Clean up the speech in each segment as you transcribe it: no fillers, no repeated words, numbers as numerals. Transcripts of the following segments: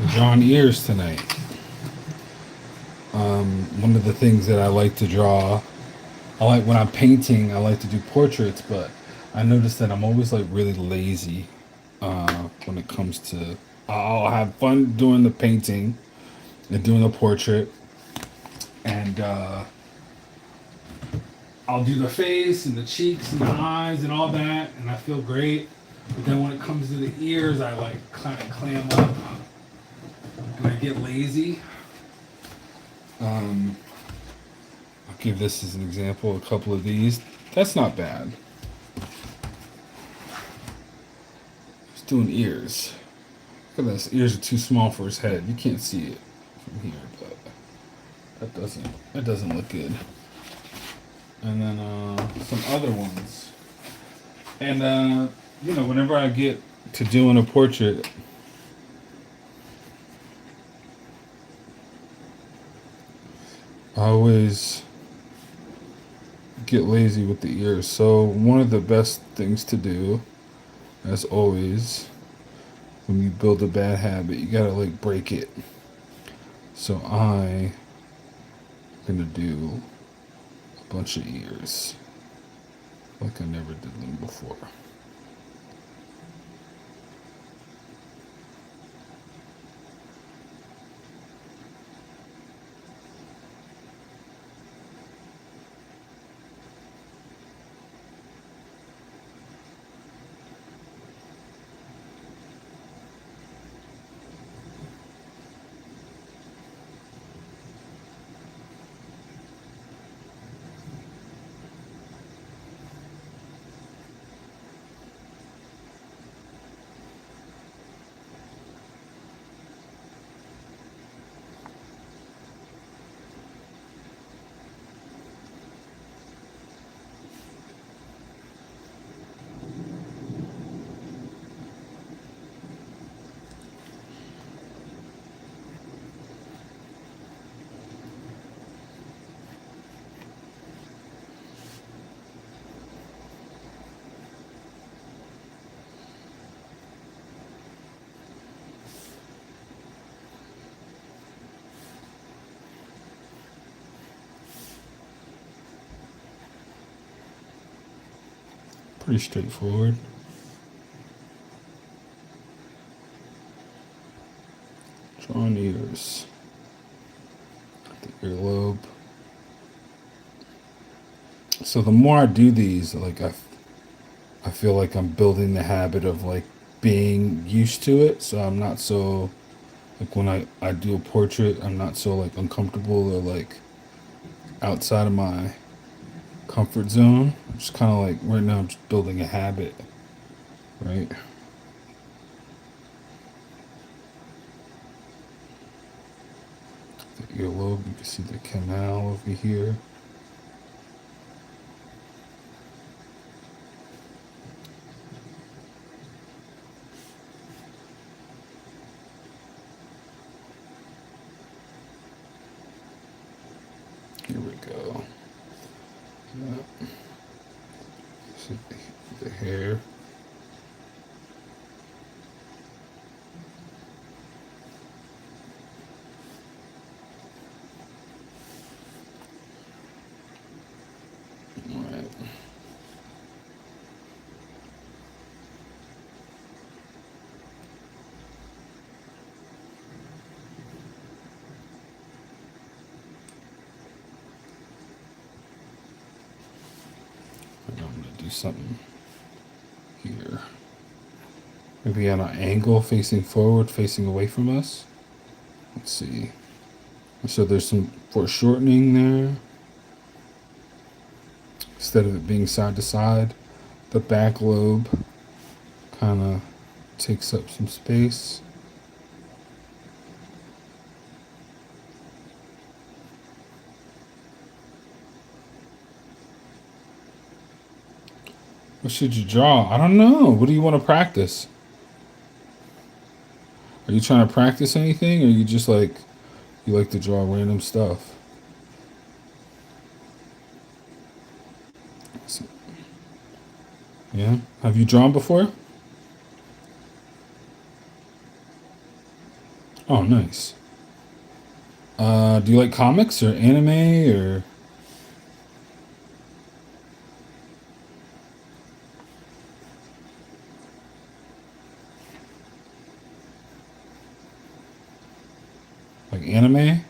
We're drawing ears tonight. One of the things that I like to draw, I like when I'm painting, I like to do portraits, but I notice that I'm always like really lazy when it comes to. I'll have fun doing the painting and doing the portrait, and I'll do the face and the cheeks and the eyes and all that, and I feel great. But then when it comes to the ears, I like kind of clam up and I get lazy. Um, I'll give this as an example. A couple of these. That's not bad. He's doing ears. Look at this. Ears are too small for his head. You can't see it from here, but that doesn't look good. And then some other ones. And whenever I get to doing a portrait, I always get lazy with the ears. So one of the best things to do, as always, when you build a bad habit, you gotta like break it. So I gonna do a bunch of ears like I never did them before. Pretty straightforward. Drawn ears. The earlobe. So the more I do these, like I feel like I'm building the habit of like being used to it. So I'm not so like when I do a portrait, I'm not so like uncomfortable or like outside of my comfort zone. I'm just kind of like right now I'm just building a habit, right? The earlobe, you can see the canal over here. Here we go. Yeah. See the hair. All right. And I'm gonna do something here. Maybe on an angle facing forward, facing away from us. Let's see. So there's some foreshortening there. Instead of it being side to side, the back lobe kind of takes up some space. What should you draw? I don't know. What do you want to practice? Are you trying to practice anything, or you just like you like to draw random stuff? Yeah. Have you drawn before? Oh, nice. Do you like comics or anime or like anime?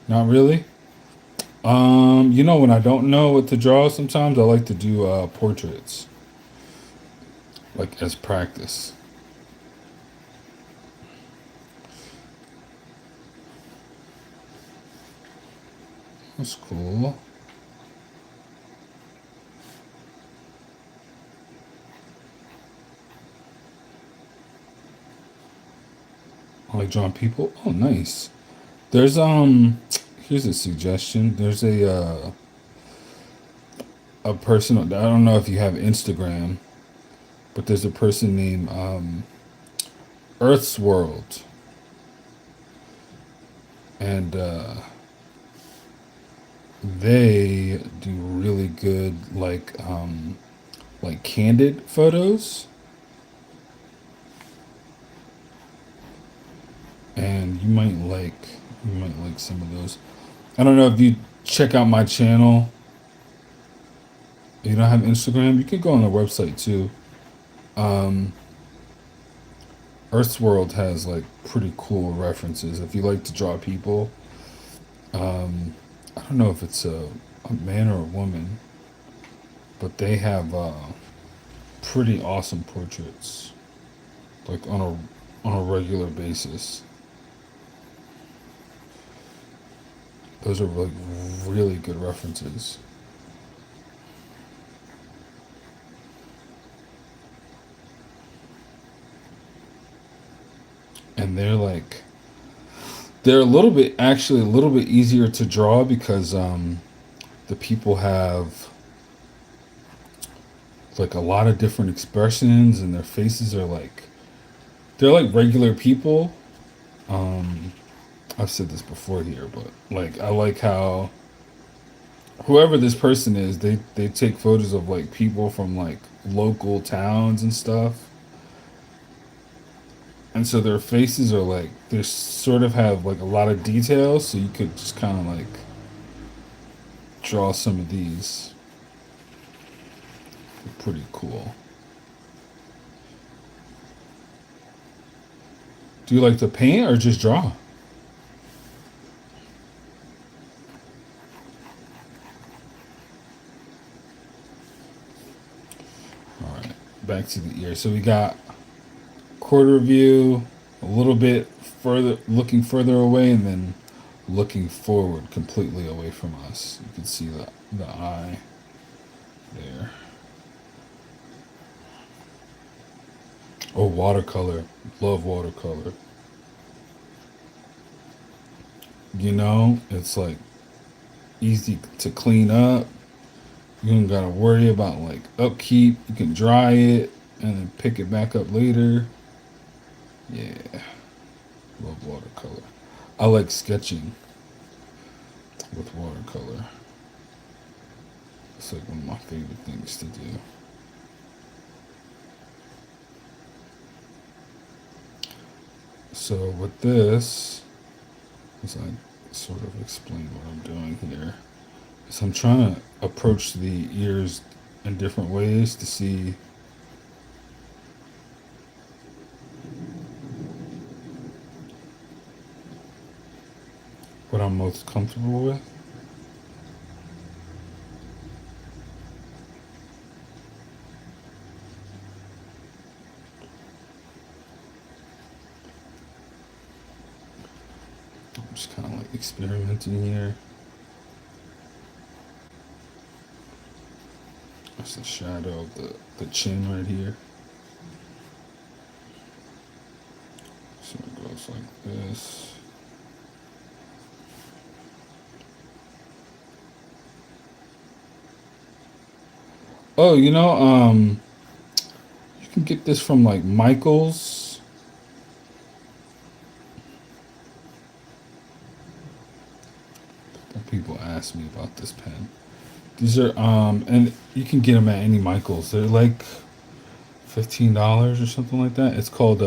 Not really. When I don't know what to draw, sometimes I like to do portraits, like as practice. That's cool. I like drawing people. Oh, nice. There's here's a suggestion. There's a person. I don't know if you have Instagram, but there's a person named Earth's World, and they do really good like candid photos, and you might like some of those. I don't know if you check out my channel. You don't have Instagram? You can go on the website too. Um, Earth's World has like pretty cool references. If you like to draw people, um, I don't know if it's a man or a woman, but they have pretty awesome portraits, like on a regular basis. Those are like really good references, and they're a little bit actually a little bit easier to draw because the people have like a lot of different expressions and their faces are like they're like regular people. Um, I've said this before here, but like I like how whoever this person is, they take photos of like people from like local towns and stuff, and so their faces are like they sort of have like a lot of details, so you could just kind of like draw some of these. They're pretty cool. Do you like to paint or just draw? All right, back to the ear. So we got quarter view, a little bit further, looking further away, and then looking forward completely away from us. You can see the eye there. Oh, watercolor. Love watercolor. It's like easy to clean up. You don't gotta worry about like upkeep. You can dry it and then pick it back up later. Yeah, love watercolor. I like sketching with watercolor. It's like one of my favorite things to do. So with this, as I sort of explain what I'm doing here, is I'm trying to approach the ears in different ways to see what I'm most comfortable with. I'm just kind of like experimenting here. That's the shadow of the chin right here. So it goes like this. Oh, you can get this from like Michael's. People ask me about this pen. These are and you can get them at any Michael's. They're like $15 or something like that. It's called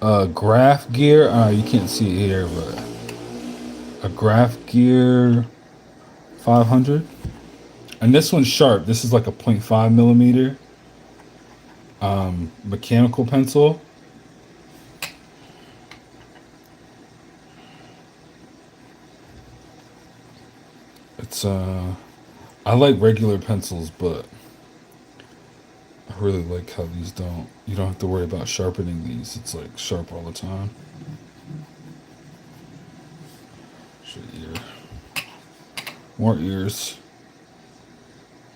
Graph gear. You can't see it here, but a graph gear 500. And this one's sharp. This is like a .5 millimeter mechanical pencil. It's I like regular pencils, but I really like how these don't. You don't have to worry about sharpening these. It's like sharp all the time. Show ear. More ears.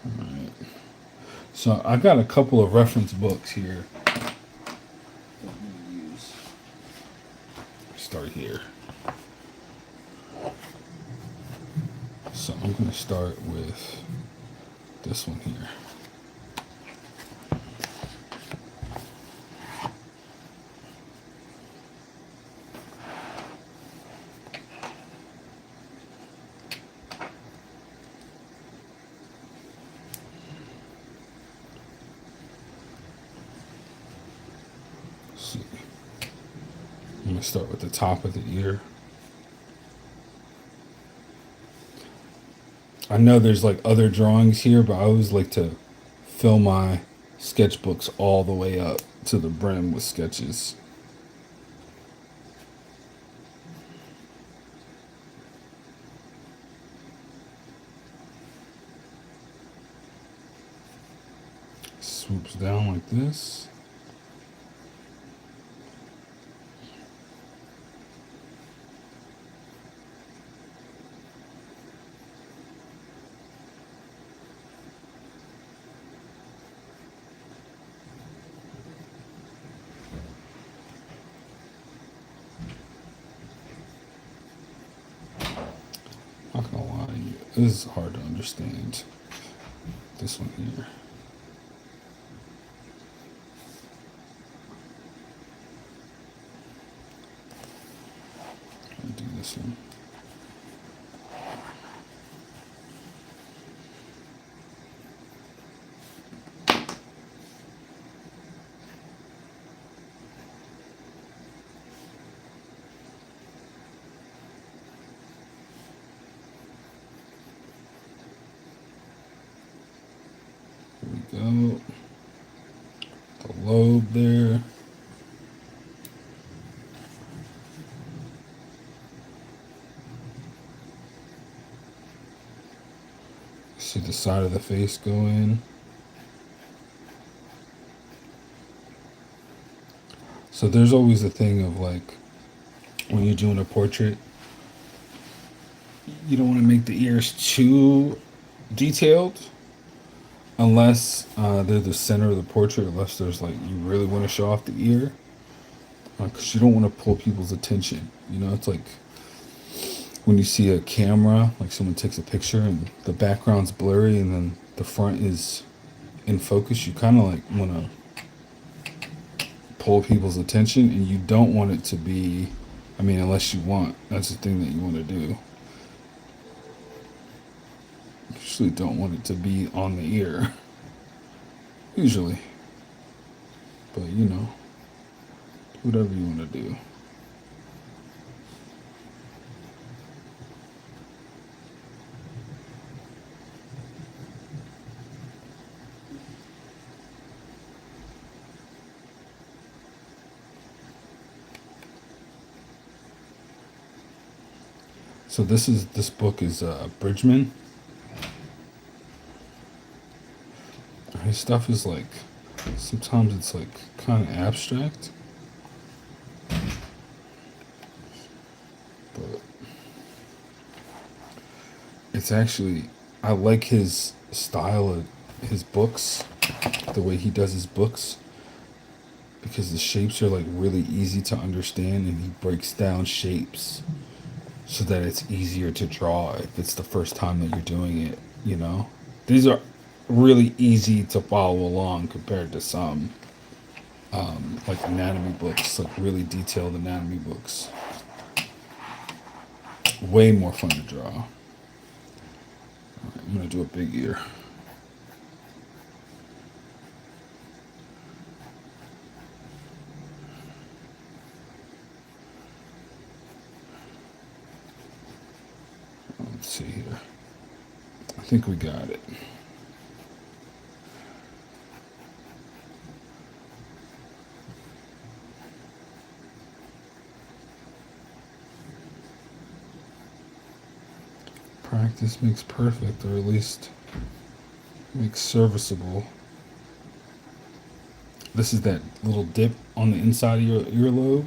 All right. So I got a couple of reference books here. Start here. So I'm going to start with this one here. Let's see. I'm going to start with the top of the ear. I know there's like other drawings here, but I always like to fill my sketchbooks all the way up to the brim with sketches. Swoops down like this. Not gonna lie, this is hard to understand. This one here. I'll do this one. Here we go. The lobe there. See the side of the face go in. So there's always a thing of like, when you're doing a portrait, you don't want to make the ears too detailed unless they're the center of the portrait, unless there's like, you really want to show off the ear. Because you don't want to pull people's attention. You know, it's like when you see a camera, like someone takes a picture and the background's blurry and then the front is in focus, you kind of like want to pull people's attention, and you don't want it to be, I mean, unless you want, that's the thing that you want to do. You usually don't want it to be on the ear. Usually. But you know, whatever you want to do. So this book is Bridgman. His stuff is like, sometimes it's like kind of abstract, but it's actually, I like his style of his books, the way he does his books, because the shapes are like really easy to understand, and he breaks down shapes so that it's easier to draw if it's the first time that you're doing it, you know? These are really easy to follow along compared to some like anatomy books, like really detailed anatomy books. Way more fun to draw. All right, I'm gonna do a big ear. Let's see here. I think we got it. Practice makes perfect, or at least makes serviceable. This is that little dip on the inside of your earlobe.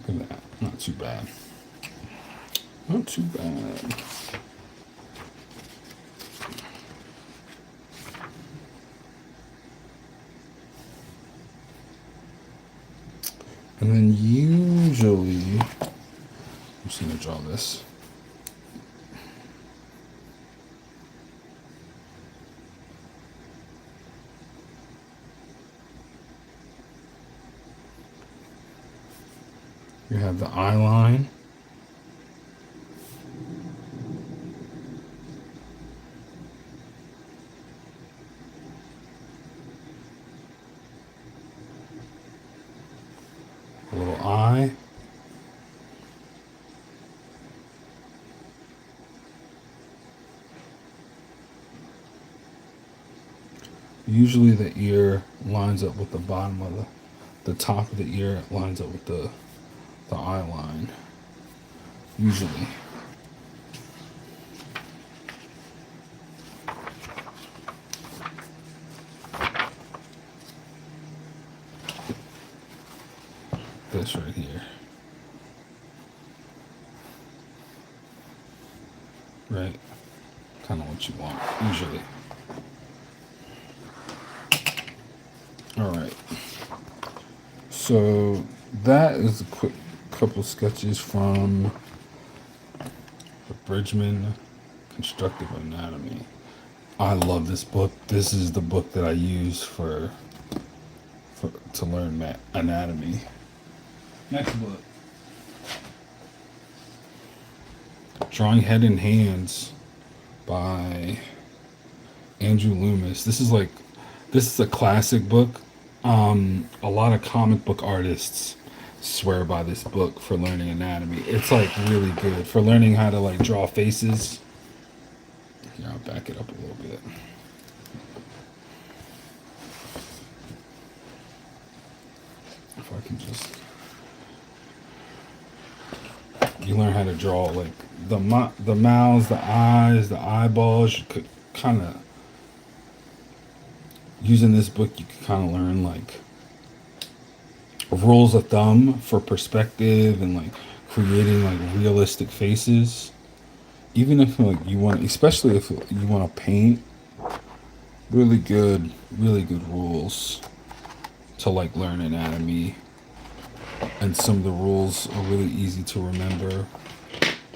Look at that. Not too bad. Not too bad. And then usually, I'm just going to draw this. You have the eye line. A little eye. Usually the ear lines up with the bottom of the top of the ear lines up with the eye line. Usually. This right here. Right? Kind of what you want, usually. Alright. So that is a quick couple sketches from the Bridgman Constructive Anatomy. I love this book. This is the book that I use to learn anatomy. Next book. Drawing Head and Hands by Andrew Loomis. This is a classic book. A lot of comic book artists swear by this book for learning anatomy. It's like really good for learning how to like draw faces. Here, I'll back it up a little bit. If I can just, you learn how to draw like the mouths, the eyes, the eyeballs. You could kind of, using this book, you could kind of learn like rules of thumb for perspective and like creating like realistic faces. Even if like you want, especially if you want to paint, really good rules to like learn anatomy. And some of the rules are really easy to remember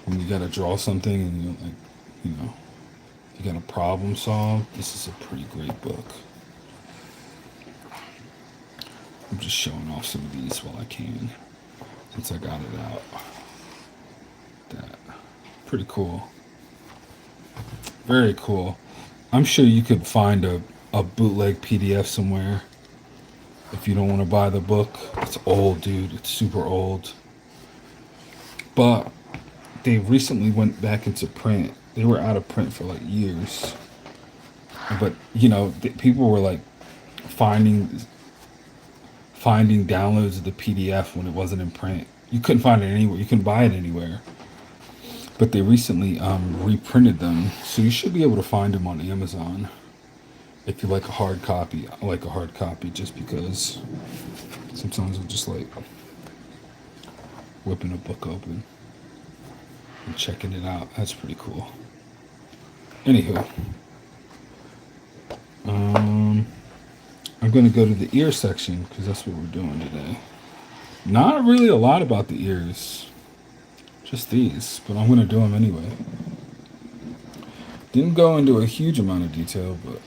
when you gotta draw something and you gotta problem solve. This is a pretty great book. I'm just showing off some of these while I can, since I got it out. That pretty cool. Very cool. I'm sure you could find a bootleg PDF somewhere if you don't want to buy the book. It's old, dude. It's super old. But they recently went back into print. They were out of print for like years. But, people were like finding downloads of the PDF when it wasn't in print. You couldn't find it anywhere. You couldn't buy it anywhere. But they recently reprinted them, so you should be able to find them on Amazon. If you like a hard copy, I like a hard copy just because sometimes I'm just like whipping a book open and checking it out. That's pretty cool. Anywho, I'm going to go to the ear section because that's what we're doing today. Not really a lot about the ears, just these, but I'm going to do them anyway. Didn't go into a huge amount of detail, but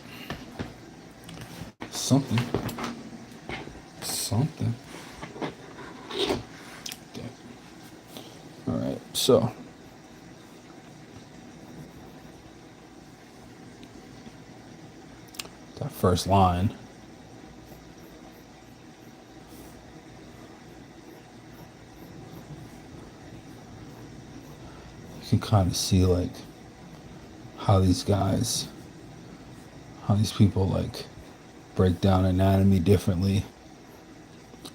something. Something. Okay. All right, so that first line. You can kind of see like how these guys, how these people like break down anatomy differently.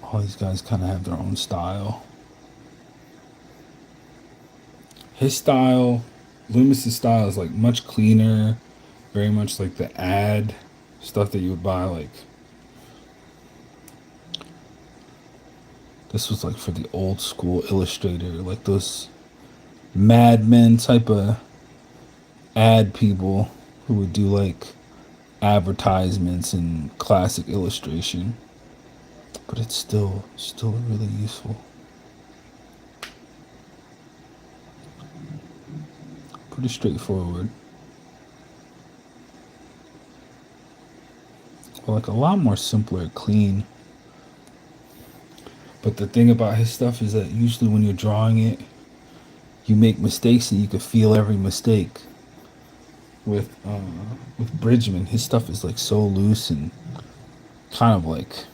All these guys kind of have their own style. His style, Loomis's style is like much cleaner, very much like the ad stuff that you would buy. Like this was like for the old school illustrator, like those Mad Men type of ad people who would do like advertisements and classic illustration. But it's still really useful. Pretty straightforward. Well, like a lot more simpler, clean. But the thing about his stuff is that usually when you're drawing it, you make mistakes and you can feel every mistake. With Bridgman, his stuff is like so loose and kind of like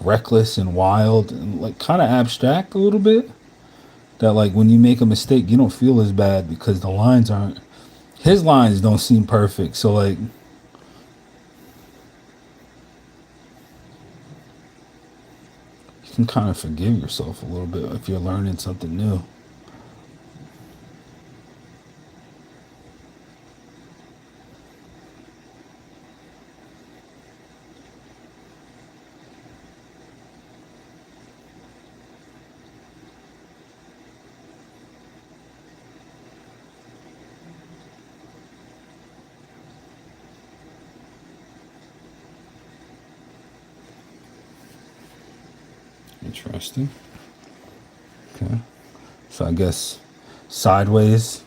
reckless and wild and like kind of abstract a little bit. That like when you make a mistake, you don't feel as bad because the lines aren't. His lines don't seem perfect, so like you can kind of forgive yourself a little bit if you're learning something new. Interesting. Okay. So I guess sideways,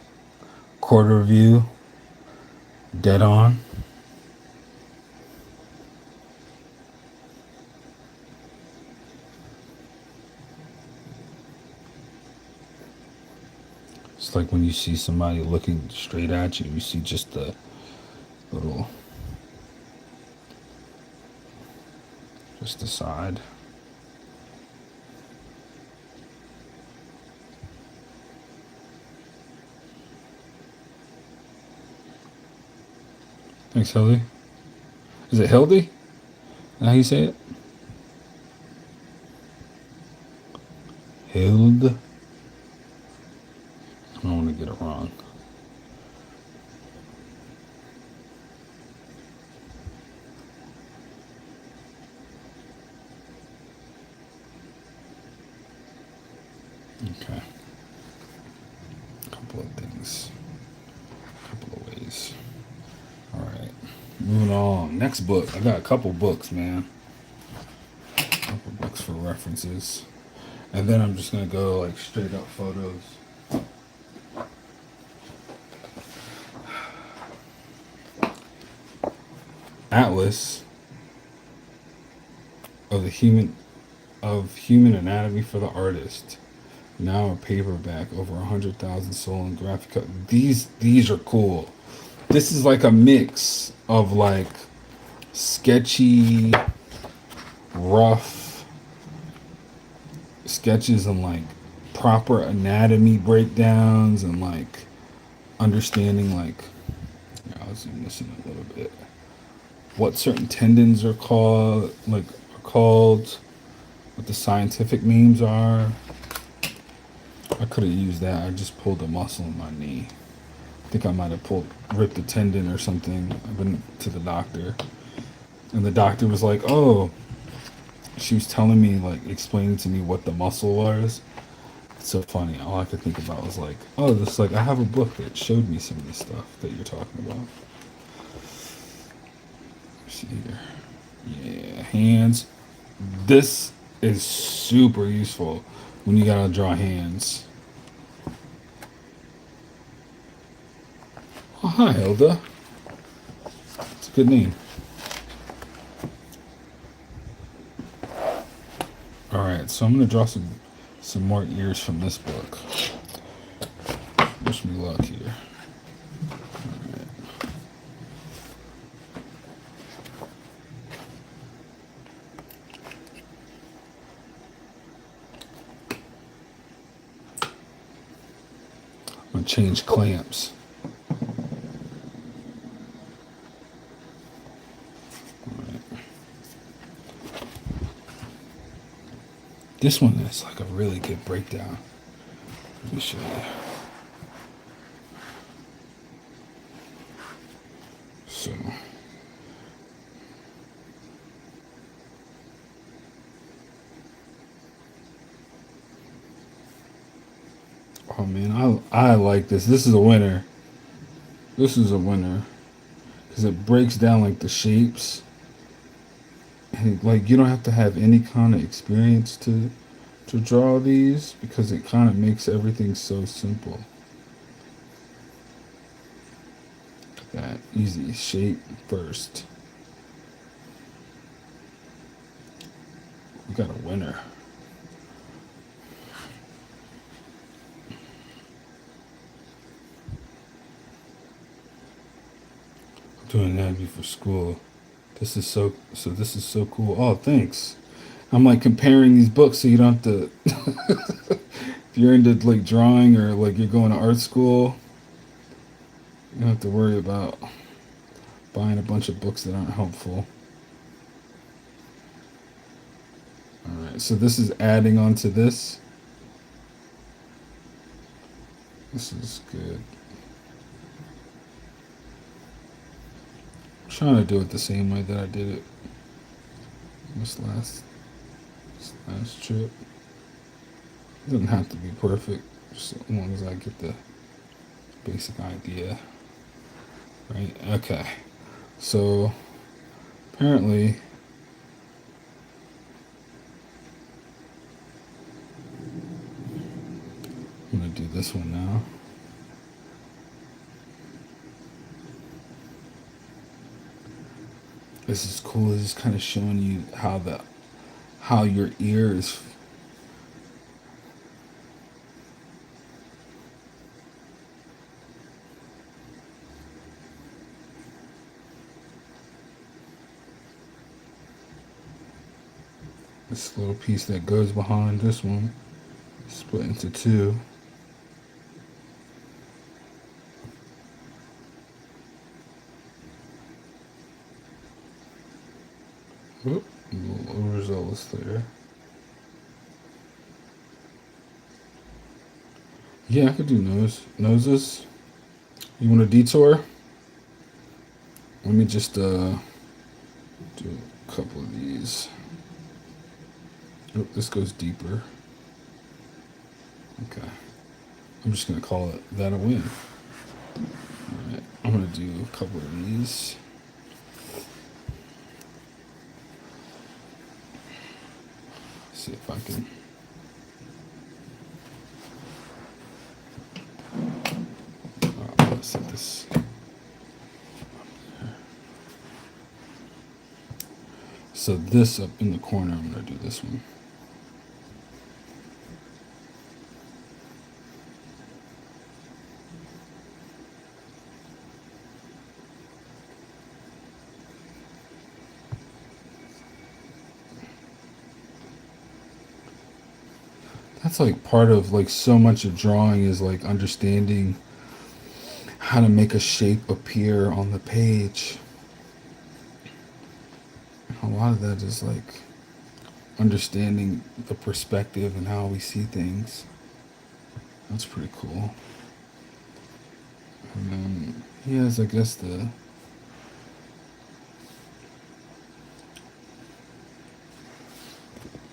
quarter view, dead on. It's like when you see somebody looking straight at you, you see just the little, just the side. Thanks, Hildy. Is it Hildy? Is that how you say it? Hild. I don't want to get it wrong. Okay. A couple of things. A couple of ways. All right. Moving on. Next book. I got a couple books, man. A couple books for references. And then I'm just going to go like straight up photos. Atlas of the human anatomy for the artist. Now a paperback, over 100,000 sold in graphic cut. These are cool. This is like a mix of like sketchy, rough sketches and like proper anatomy breakdowns and like understanding like, I'll zoom this in a little bit, what certain tendons are called, what the scientific names are. I could have used that. I just pulled a muscle in my knee. I think I might have ripped a tendon or something. I went to the doctor, and the doctor was like, "Oh," she was telling me, like, explaining to me what the muscle was. It's so funny. All I could think about was like, "Oh, this like I have a book that showed me some of this stuff that you're talking about." Let's see here. Yeah, hands. This is super useful when you gotta draw hands. Oh, hi, Hilda. It's a good name. All right, so I'm gonna draw some more ears from this book. Wish me luck here. I'm gonna change clamps. This one is like a really good breakdown. Let me show you. So, oh man, I like this. This is a winner. This is a winner because it breaks down like the shapes, and like you don't have to have any kind of experience to draw these because it kind of makes everything so simple. That easy shape first. We got a winner. I'm doing that before school. This is this is so cool. Oh, thanks. I'm like comparing these books so you don't have to if you're into like drawing or like you're going to art school, you don't have to worry about buying a bunch of books that aren't helpful. Alright, so this is adding on to this. This is good. I'm trying to do it the same way that I did it this last trip. It doesn't have to be perfect, just as long as I get the basic idea. Right? Okay. So apparently I'm gonna do this one now. This is cool. This is kind of showing you how your ear is. This little piece that goes behind this one, split into two. Oop, a little overzealous there. Yeah, I could do noses. You want a detour? Let me just do a couple of these. Oh, this goes deeper. Okay. I'm just gonna call that a win. Alright, I'm gonna do a couple of these. See if I can. Let's set this. So this up in the corner, I'm gonna do this one. That's like part of like so much of drawing is like understanding how to make a shape appear on the page. A lot of that is like understanding the perspective and how we see things. That's pretty cool. And then he has, I guess, the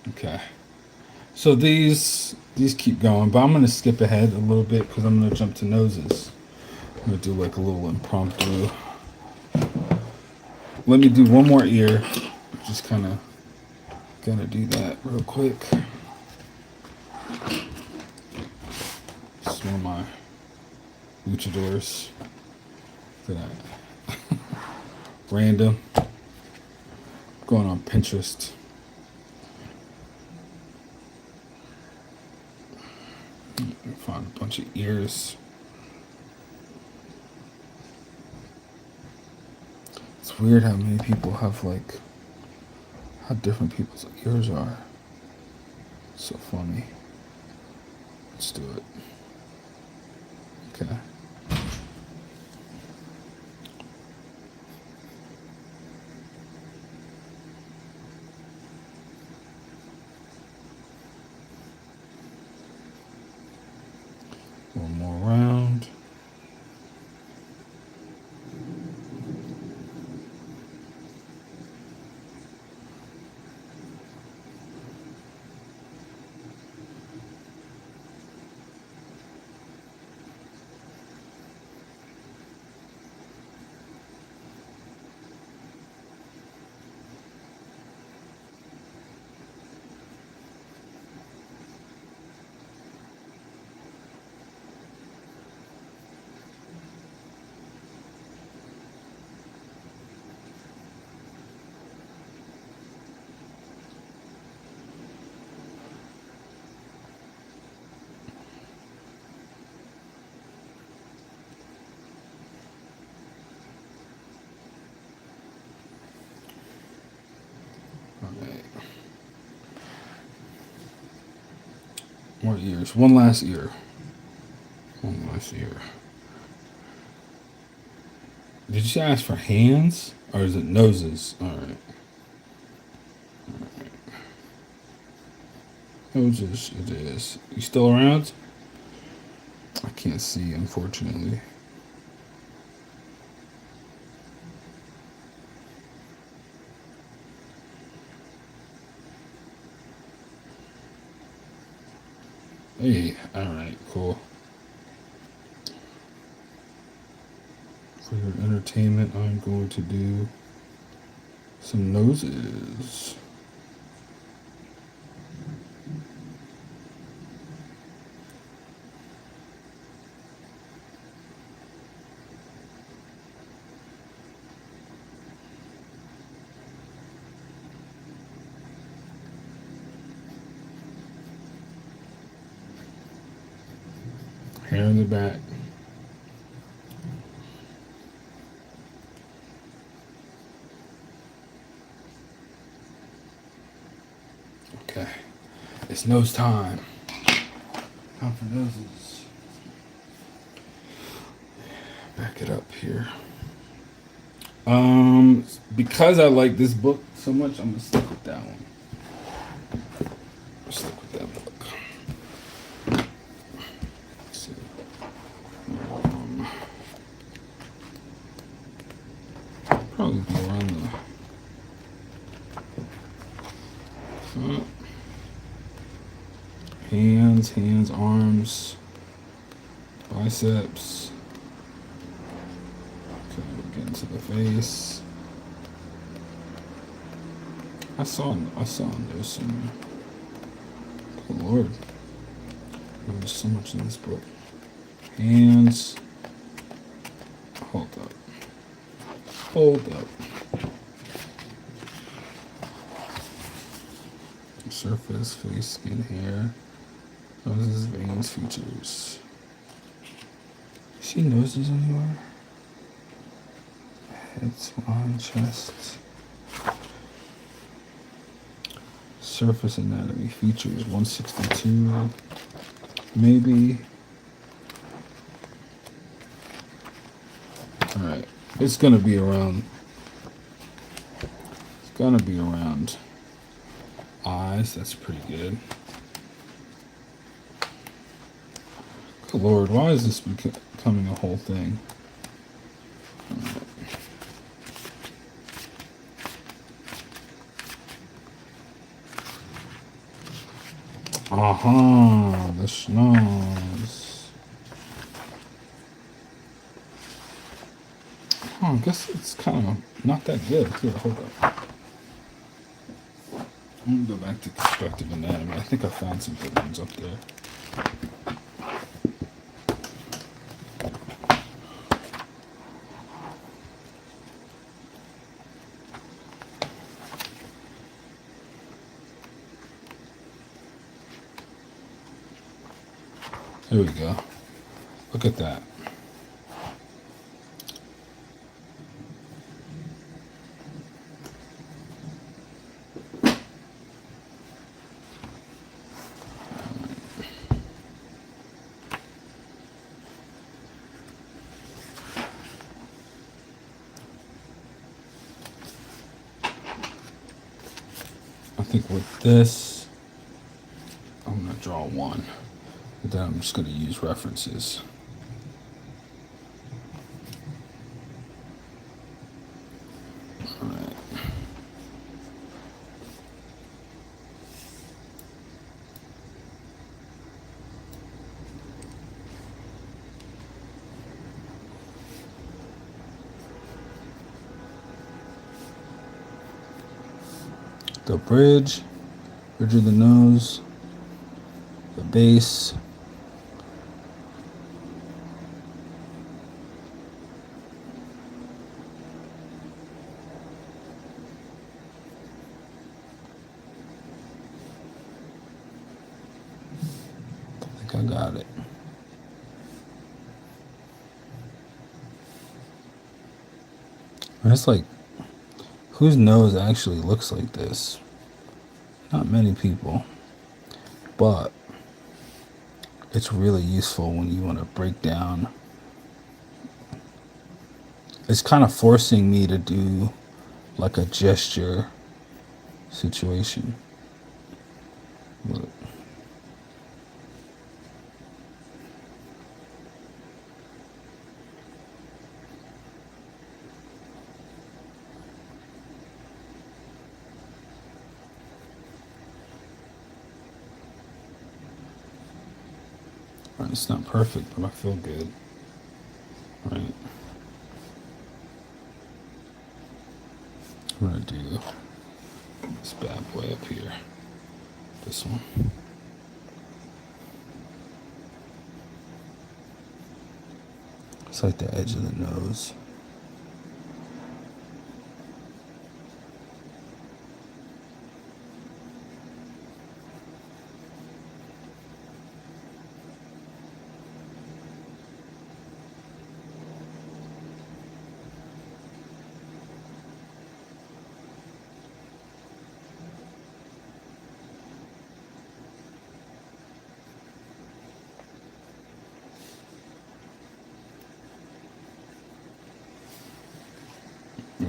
okay. So these keep going, but I'm gonna skip ahead a little bit because I'm gonna jump to noses. I'm gonna do like a little impromptu. Let me do one more ear, just kind of gotta do that real quick. It's one of my luchadors that I random going on Pinterest. Find a bunch of ears. It's weird how many people have like how different people's ears are. It's so funny. Let's do it. Okay. One more round. More ears. One last ear. One last ear. Did you ask for hands? Or is it noses? Alright. Noses, it is. You still around? I can't see, unfortunately. Hey, alright, cool. For your entertainment, I'm going to do some noses. Hair in the back. Okay. It's nose time. Time for noses. Back it up here. Because I like this book so much, I'm gonna stick with that one. Stick with that book. Let's see. Probably be around the front. Hands, arms, biceps. Okay, we'll get into the face. I saw there's some. Good Lord. There's so much in this book. Hands. Hold up. Surface, face, skin, hair. Noses, veins, features. See noses anywhere? Head, spine, chest. Surface anatomy, features 162. Maybe. Alright. It's gonna be around. Eyes, that's pretty good. Good Lord, why is this becoming a whole thing? The schnoz. I guess it's kind of not that good. Here, hold up. I'm gonna go back to constructive anatomy. I think I found some good ones up there. Here we go. Look at that. I think with this, I'm going to draw one. But then I'm just going to use references. Alright. The bridge of the nose, the base, I think I got it. And it's like, whose nose actually looks like this? Not many people, but it's really useful when you want to break down. It's kind of forcing me to do like a gesture situation. Look. It's not perfect, but I feel good. Right. I'm gonna do this bad boy up here. This one. It's like the edge of the nose.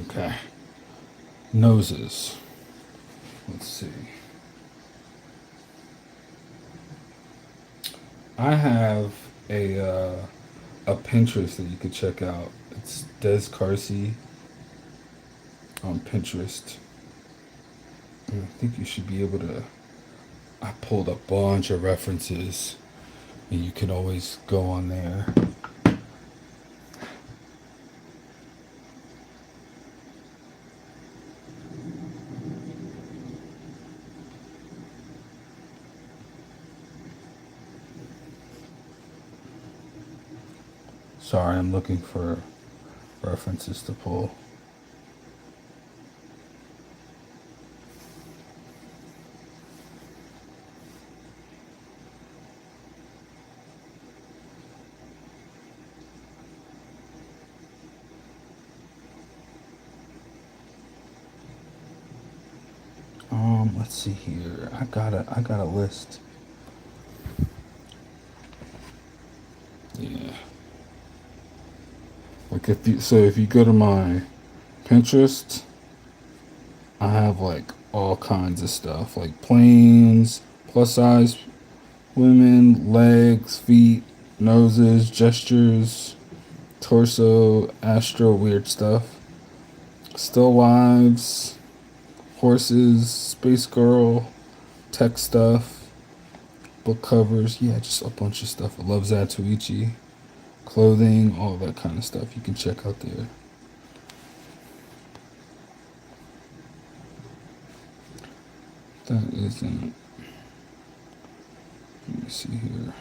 Okay. Noses. Let's see. I have a Pinterest that you could check out. It's Dez Karcy on Pinterest. And I think you should be able to. I pulled a bunch of references, and you can always go on there. Sorry, I'm looking for references to pull. Let's see here. I got a list. Yeah. Like if you go to my Pinterest, I have like all kinds of stuff, like planes, plus size women, legs, feet, noses, gestures, torso, astro weird stuff, still lives, horses, space girl, tech stuff, book covers, yeah, just a bunch of stuff. I love Zatoichi, clothing, all that kind of stuff you can check out there. That isn't. Let me see here.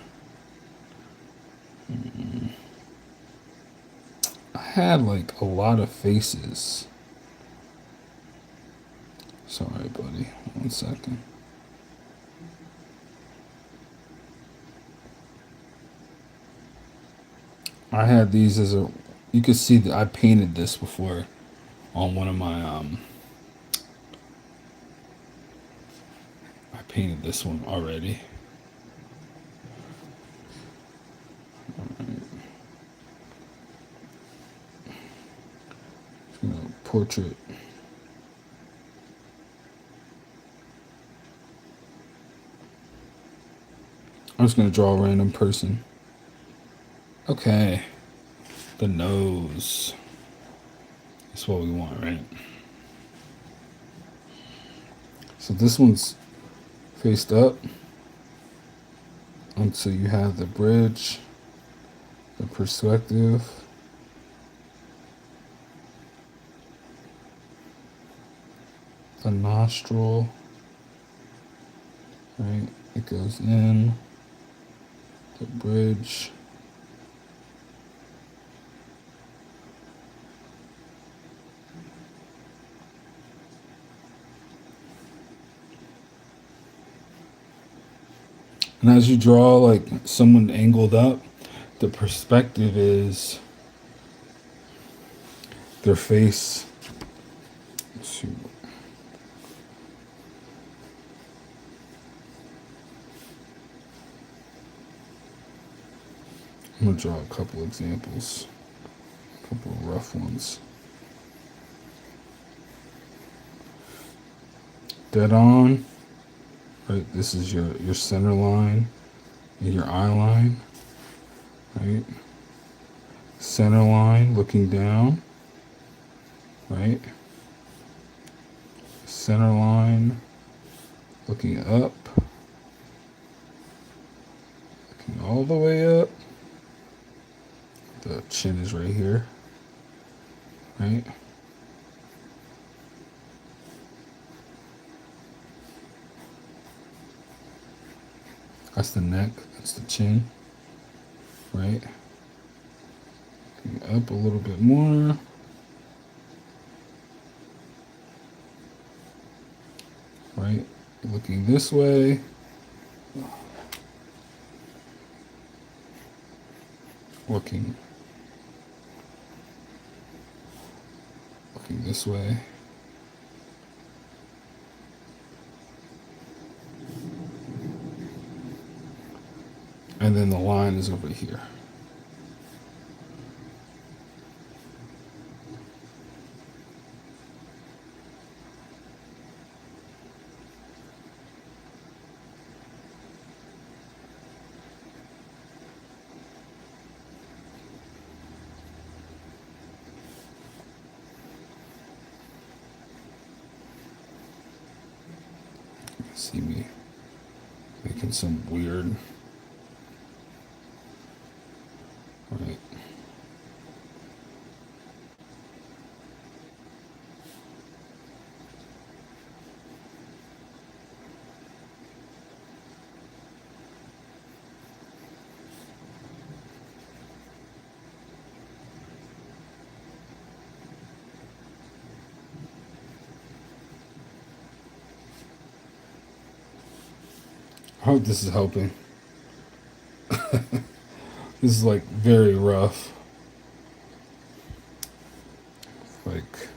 I had like a lot of faces. Sorry, buddy. 1 second. I had these as a. You could see that I painted this before on one of my. I painted this one already. Portrait. I'm just gonna draw a random person. Okay. The nose. That's what we want, right? So this one's faced up. And so you have the bridge, the perspective, the nostril, right? It goes in, the bridge. And as you draw like someone angled up, the perspective is their face. Let's see. I'm gonna draw a couple examples, a couple of rough ones. Dead on, right? This is your center line and your eye line, right? Center line looking down, right? Center line looking up, looking all the way up. The chin is right here, right? That's the neck, that's the chin, right? Looking up a little bit more. Right? Looking this way. Looking this way. And then the line is over here. See me making some weird, right? I hope this is helping. This is like very rough. Like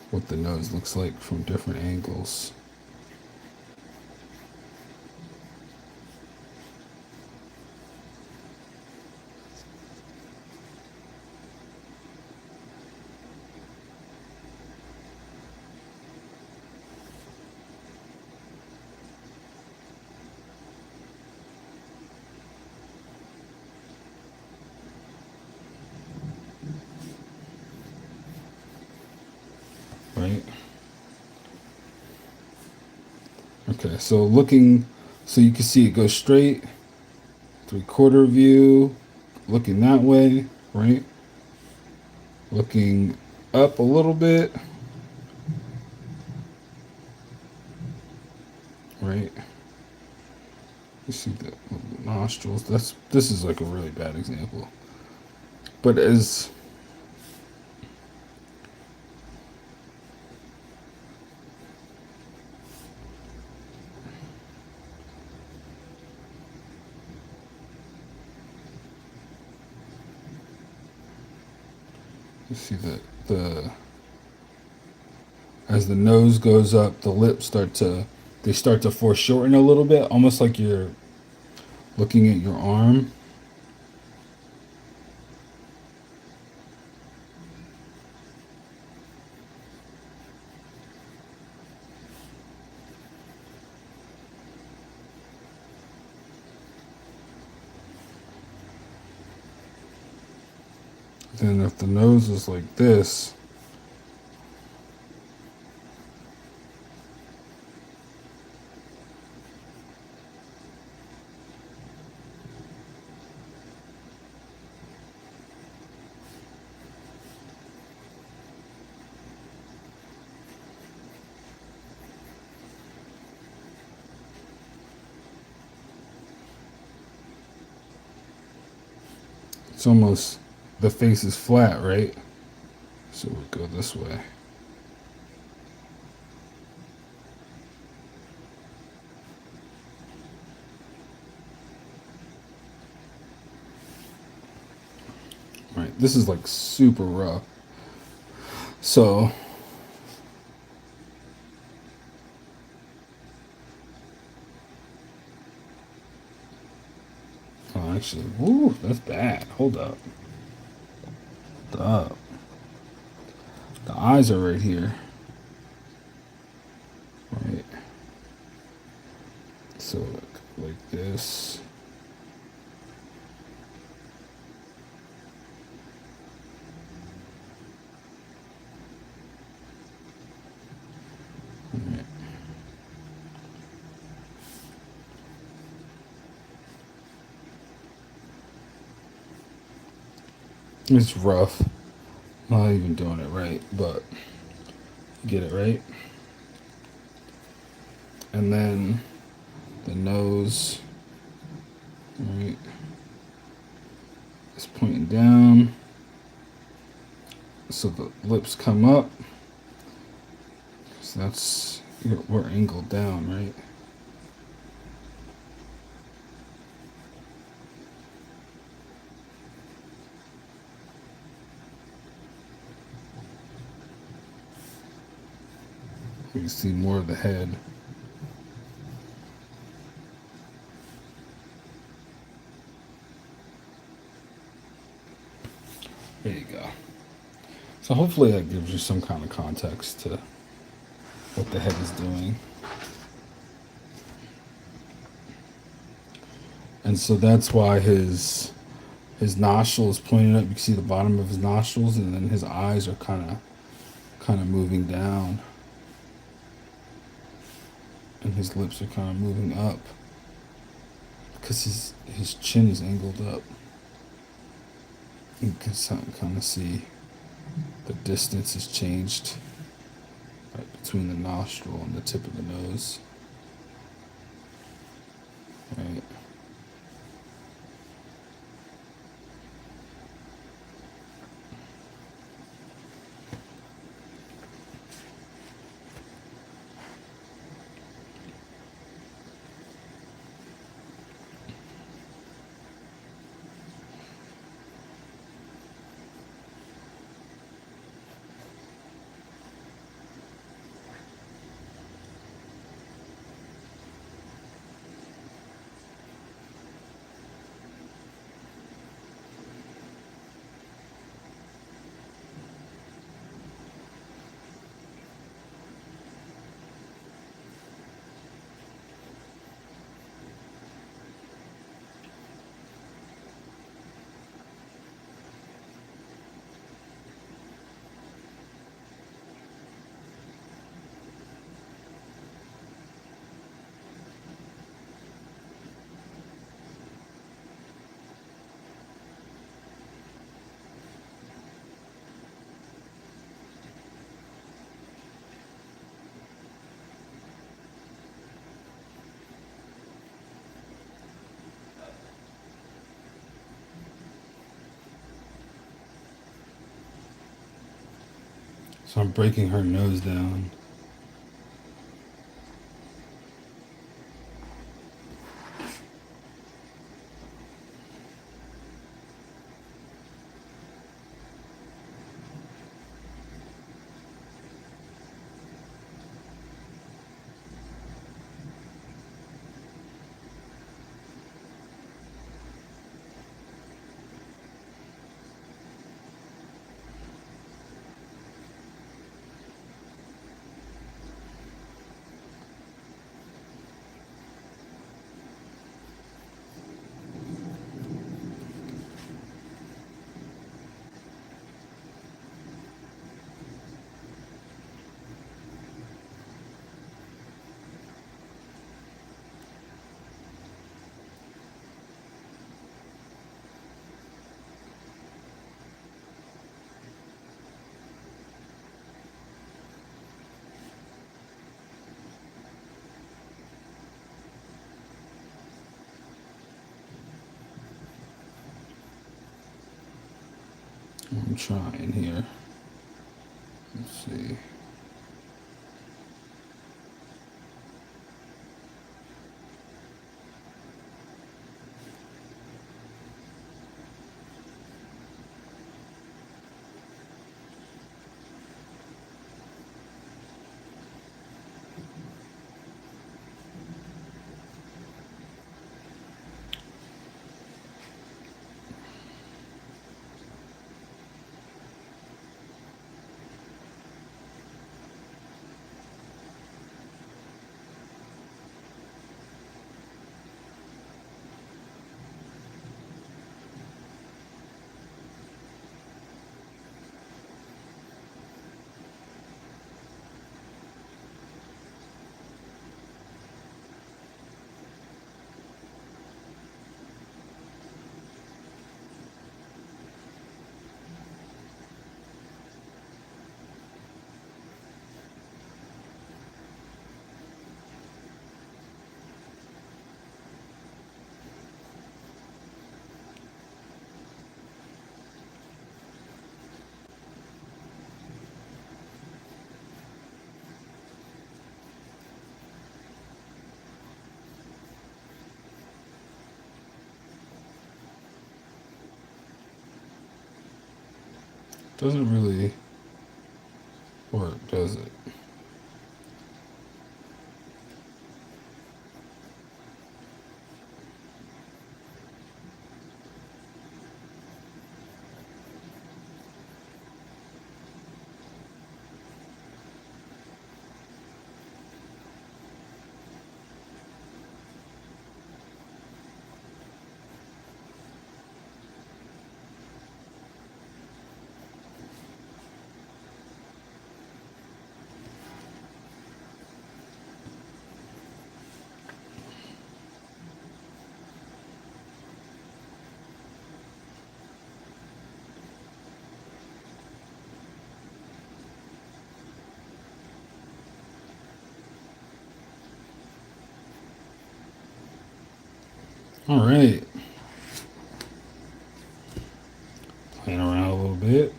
what the nose looks like from different angles. Right? Okay, so looking, so you can see it goes straight, 3/4 view, looking that way, right? Looking up a little bit. right? You see the nostrils. This is like a really bad example. But as you see the as the nose goes up, the lips start to foreshorten a little bit, almost like you're looking at your arm. Then if the nose is like this, it's almost, the face is flat, right? So we go this way. Right, this is like super rough. So oh, actually, woo, that's bad. Hold up. Hold up. The eyes are right here. Right. So like this. Right. It's rough. Not even doing it right, but get it right. And then the nose, right, is pointing down. So the lips come up. So that's, we're angled down, right? We can see more of the head. There you go. So hopefully that gives you some kind of context to what the head is doing. And so that's why his nostril is pointing up. You can see the bottom of his nostrils, and then his eyes are kind of moving down, and his lips are kind of moving up because his chin is angled up. You can kind of see the distance has changed right between the nostril and the tip of the nose. Right. So I'm breaking her nose down. I'm trying here. Let's see. Doesn't really work, does it? All right. Playing around a little bit.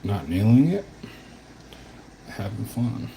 Not nailing it. Having fun.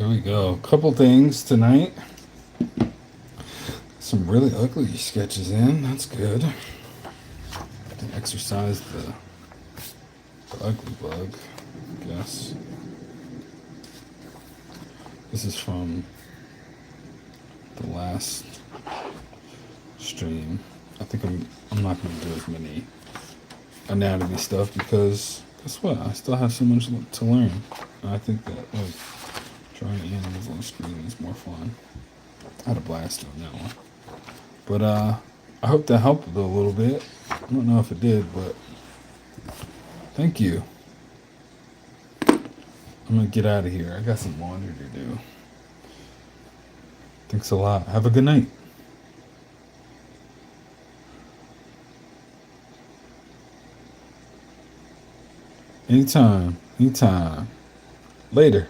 Here we go. Couple things tonight. Some really ugly sketches in. That's good. To exercise the ugly bug, I guess. This is from the last stream. I think I'm not going to do as many anatomy stuff because guess what? I still have so much to learn. And I think that like drawing animals on screen is more fun. I had a blast on that one. But I hope that helped a little bit. I don't know if it did, but thank you. I'm gonna get out of here. I got some laundry to do. Thanks a lot. Have a good night. Anytime. Anytime. Later.